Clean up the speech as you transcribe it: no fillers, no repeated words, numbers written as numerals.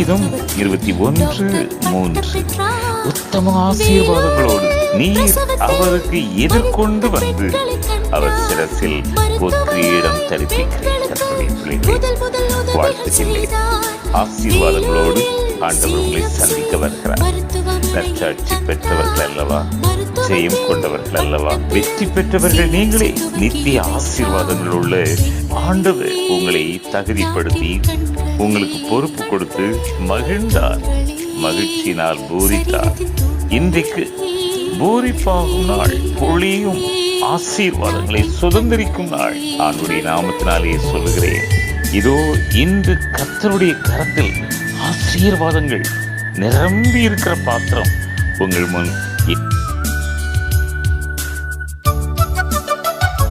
சங்கீதம் 21:3. உத்தம ஆசீர்வாதங்களோடு நீர் அவருக்கு எதிர்கொண்டு வந்து அவர் சிரசில் பொற்கிரீடம் தரிப்பிக்கிறீர். வாழ்த்துகின்றேன். ஆசீர்வாதங்களோடு ஆண்டவர் உங்களை சந்திக்க வருகிறார். நற்சாட்சி பெற்றவர்கள் அல்லவா, ஜெயம் கொண்டவர்கள் அல்லவா, வெற்றி பெற்றவர்கள் நீங்களே. நித்திய ஆசீர்வாதங்கள் உள்ள ஆண்டவர் உங்களை தகுதிப்படுத்தி உங்களுக்கு பொறுப்பு கொடுத்து மகிழ்ந்தார், மகிழ்ச்சியினால் பூரித்தார். இன்றைக்கு பூரிப்பாகும் நாள், பொழியும் ஆசீர்வாதங்களை சுதந்திரிக்கும் நாள். ஆண்டுடைய நாமத்தினாலே சொல்லுகிறேன், இதோ இன்று கர்த்தருடைய கரத்தில் ஆசீர்வாதங்கள் நிரம்பி இருக்கிற பாத்திரம் உங்கள் முன்